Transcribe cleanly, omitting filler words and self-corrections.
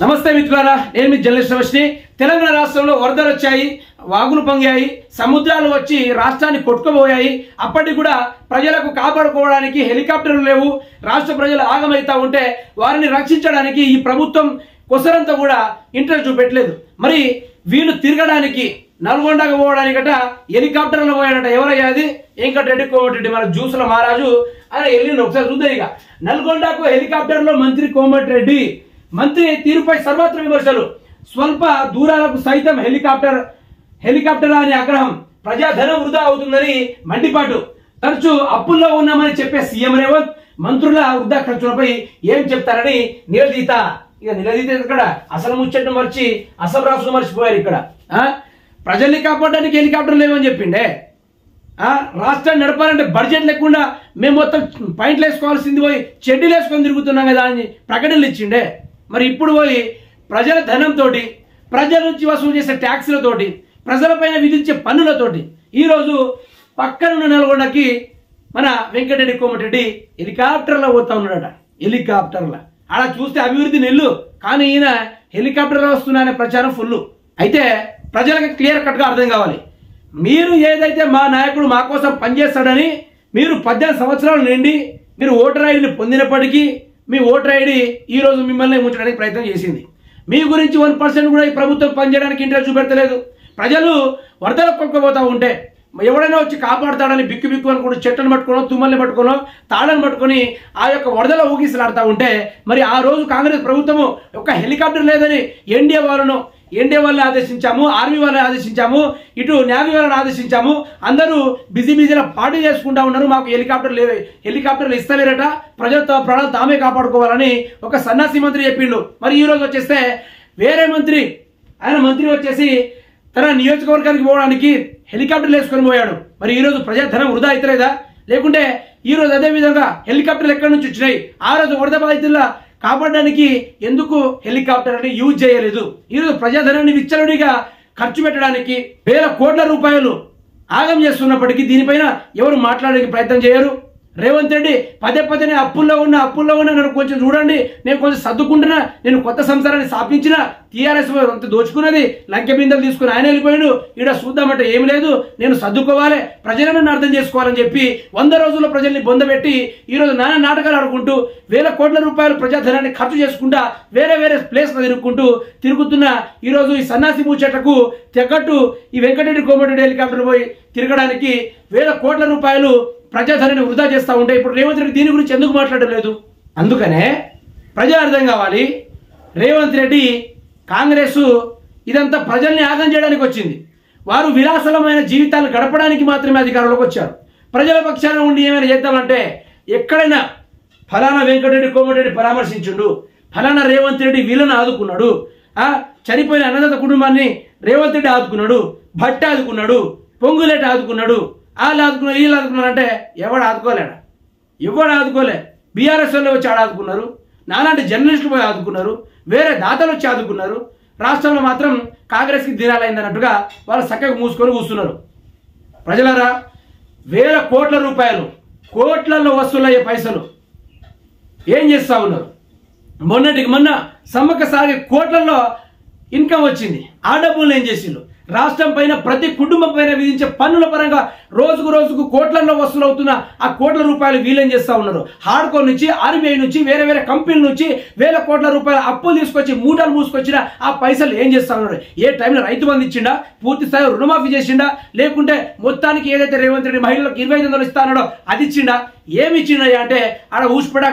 నమస్తే మిత్రులారా, నేను మీ జర్నలిస్ట్ రమేష్ని. తెలంగాణ రాష్ట్రంలో వరదలు వచ్చాయి, వాగులు పొంగాయి, సముద్రాలు వచ్చి రాష్ట్రాన్ని కొట్టుకుపోయాయి. అప్పటికి కూడా ప్రజలకు కాపాడుకోవడానికి హెలికాప్టర్లు లేవు. రాష్ట్ర ప్రజలు ఆగమైతా ఉంటే వారిని రక్షించడానికి ఈ ప్రభుత్వం కొసరంతా కూడా ఇంట్రెస్ట్ చూపెట్టలేదు. మరి వీళ్ళు తిరగడానికి నల్గొండకు పోవడానికట హెలికాప్టర్లో పోయాడట. ఎవరయ్యా అది? వెంకటరెడ్డి కోమటిరెడ్డి, మన జ్యూసుల మహారాజు. ఆయన వెళ్ళిండు. ఒకసారి చూద్దాం. ఇక నల్గొండకు హెలికాప్టర్లో మంత్రి కోమటిరెడ్డి. మంత్రి తీరుపై సర్వత్ర విమర్శలు. స్వల్ప దూరాలకు సైతం హెలికాప్టర్ అనే ఆగ్రహం. ప్రజాధనం వృధా అవుతుందని మండిపాటు. తరచూ అప్పుల్లో ఉన్నామని చెప్పే సీఎం రేవంత్ మంత్రుల వృధా ఖర్చులపై ఏం చెప్తారని నిలదీత. ఇక నిలదీత ఇక్కడ అసలు ముచ్చట్టు మర్చి అసలు రాసులు మర్చిపోయారు. ఇక్కడ ప్రజల్ని కాపాడడానికి హెలికాప్టర్ లేవని చెప్పిండే. రాష్ట్రాన్ని నడపాలంటే బడ్జెట్ లేకుండా మేము మొత్తం పాయింట్లు వేసుకోవాల్సింది పోయి చెడ్డీలు వేసుకొని తిరుగుతున్నాం కదా అని ప్రకటనలు ఇచ్చిండే. మరి ఇప్పుడు పోయి ప్రజల ధనంతో, ప్రజల నుంచి వసూలు చేసే ట్యాక్సులతోటి, ప్రజలపైన విధించే పన్నులతోటి ఈరోజు పక్కనున్న నల్గొండకి మన వెంకటరెడ్డి కోమటిరెడ్డి హెలికాప్టర్లో పోతా ఉన్నాడట. హెలికాప్టర్లో అలా చూస్తే అభివృద్ధి నెల్లు, కానీ ఈయన హెలికాప్టర్లో వస్తున్నాయనే ప్రచారం ఫుల్. అయితే ప్రజలకు క్లియర్ కట్గా అర్థం కావాలి. మీరు ఏదైతే మా నాయకుడు మా కోసం పనిచేస్తాడని మీరు 18 సంవత్సరాలు నిండి మీరు ఓటర్ ఐడిని పొందినప్పటికీ మీ ఓటర్ ఐడి ఈరోజు మిమ్మల్ని ఉంచడానికి ప్రయత్నం చేసింది. మీ గురించి 1% కూడా ఈ ప్రభుత్వం పనిచేయడానికి ఇంట్రెస్ట్ చూపెడతలేదు. ప్రజలు వరదలకు కొట్టుకుపోతూ ఉంటే ఎవడైనా వచ్చి కాపాడుతాడని బిక్కు బిక్కు అనుకుంటూ చెట్లను పట్టుకోనో, తుమ్మల్ని పట్టుకోనో, తాళను పట్టుకొని ఆ యొక్క వరదల ఊగిసలాడుతూ ఉంటే మరి ఆ రోజు కాంగ్రెస్ ప్రభుత్వము ఒక హెలికాప్టర్ లేదని ఎన్డీఏ వాళ్ళని ఆదేశించాము, ఆర్మీ వాళ్ళని ఆదేశించాము, ఇటు నేవీ వాళ్ళని ఆదేశించాము. అందరూ బిజీలా పార్టీ చేసుకుంటా ఉన్నారు. మాకు హెలికాప్టర్లు ఇస్తలేరట, ప్రజలతో ప్రాణాలు తామే కాపాడుకోవాలని ఒక సన్నాసి మంత్రి చెప్పిండు. మరి ఈ రోజు వచ్చేస్తే వేరే మంత్రి, ఆయన మంత్రి వచ్చేసి తన నియోజకవర్గానికి పోవడానికి హెలికాప్టర్లు వేసుకొని పోయాడు. మరి ఈరోజు ప్రజాధనం వృధా అవుతలేదా? లేకుంటే ఈరోజు అదే విధంగా హెలికాప్టర్లు ఎక్కడి నుంచి వచ్చినాయి? ఆ రోజు వరద బాధితుల కాపాడడానికి ఎందుకు హెలికాప్టర్ అని యూజ్ చేయలేదు? ఈరోజు ప్రజాధనాన్ని విచ్చలవిడిగా ఖర్చు పెట్టడానికి వేల కోట్ల రూపాయలు ఆగం చేస్తున్నప్పటికీ దీనిపైన ఎవరు మాట్లాడడానికి ప్రయత్నం చేయరు. రేవంత్ రెడ్డి పదే అప్పుల్లో ఉన్న నన్ను కొంచెం చూడండి, నేను కొంచెం సర్దుకుంటున్నా, నేను కొత్త సంసారాన్ని స్థాపించిన, టీఆర్ఎస్ అంత దోచుకున్నది, లంకె బిందెలు తీసుకుని ఆయన వెళ్ళిపోయాడు. ఇక్కడ చూద్దామంటే ఏమి లేదు, నేను సర్దుకోవాలి, ప్రజలను అర్థం చేసుకోవాలని చెప్పి 100 రోజుల్లో ప్రజల్ని బొందబెట్టి ఈరోజు నానా నాటకాలు ఆడుకుంటూ వేల కోట్ల రూపాయలు ప్రజాధనాన్ని ఖర్చు చేసుకుంటా వేరే ప్లేస్లో తిరుగుతున్న ఈరోజు ఈ సన్నాసి ముచ్చట్లకు తగ్గట్టు ఈ వెంకటరెడ్డి కోమటిరెడ్డి హెలికాప్టర్ పోయి తిరగడానికి వేల కోట్ల రూపాయలు ప్రజాధనాన్ని వృధా చేస్తూ ఉంటే ఇప్పుడు రేవంత్ రెడ్డి దీని గురించి ఎందుకు మాట్లాడలేదు? అందుకనే ప్రజలు అర్థం కావాలి. రేవంత్ రెడ్డి కాంగ్రెస్ ఇదంతా ప్రజల్ని ఆగం చేయడానికి వచ్చింది. వారు విలాసమైన జీవితాలను గడపడానికి మాత్రమే అధికారంలోకి వచ్చారు. ప్రజల పక్షాన ఉండి ఏమైనా చేద్దామంటే ఎక్కడైనా ఫలానా వెంకటరెడ్డి కోమటిరెడ్డి పరామర్శించుండు, ఫలానా రేవంత్ రెడ్డి వీళ్ళని ఆదుకున్నాడు, చనిపోయిన అన్నదాత కుటుంబాన్ని రేవంత్ రెడ్డి ఆదుకున్నాడు, భట్ ఆదుకున్నాడు, పొంగులేట ఆదుకున్నాడు, వాళ్ళు ఆదుకున్నారు, వీళ్ళు ఆదుకున్నారు అంటే ఎవడు ఆదుకోలే. బీఆర్ఎస్ వాళ్ళు వచ్చి ఆదుకున్నారు, నాలాంటి జర్నలిస్టులు పోయి ఆదుకున్నారు, వేరే దాతలు వచ్చి ఆదుకున్నారు. రాష్ట్రంలో మాత్రం కాంగ్రెస్కి దినాలైందన్నట్టుగా వాళ్ళు చక్కగా మూసుకొని కూస్తున్నారు. ప్రజలారా, వేల కోట్ల రూపాయలు, కోట్లలో వసూలయ్యే పైసలు ఏం చేస్తూ ఉన్నారు? మొన్న సమ్మక్క సాగే కోట్లలో ఇన్కమ్ వచ్చింది. ఆ డబ్బులు ఏం చేసిండ్రు? రాష్ట్రం పైన ప్రతి కుటుంబం పైన విధించే పన్నుల పరంగా రోజుకు కోట్లలో వసూలు అవుతున్న ఆ కోట్ల రూపాయలు వీళ్ళేం చేస్తూ ఉన్నారు? హార్డ్కోర్ నుంచి, ఆర్బీఐ నుంచి, వేరే కంపెనీల నుంచి వేల కోట్ల రూపాయల అప్పులు తీసుకొచ్చి మూటలు మూసుకొచ్చిన ఆ పైసలు ఏం చేస్తూ ఉన్నారు? ఏ టైంలో రైతు బంధు ఇచ్చిండా? పూర్తి స్థాయిలో రుణమాఫీ చేసిండా? లేకుంటే మొత్తానికి ఏదైతే రేవంత్ రెడ్డి మహిళలకు 2500 ఇస్తానో అది ఇచ్చిండా? ఏమి ఇచ్చిండా అంటే ఆడ ఊసిపడా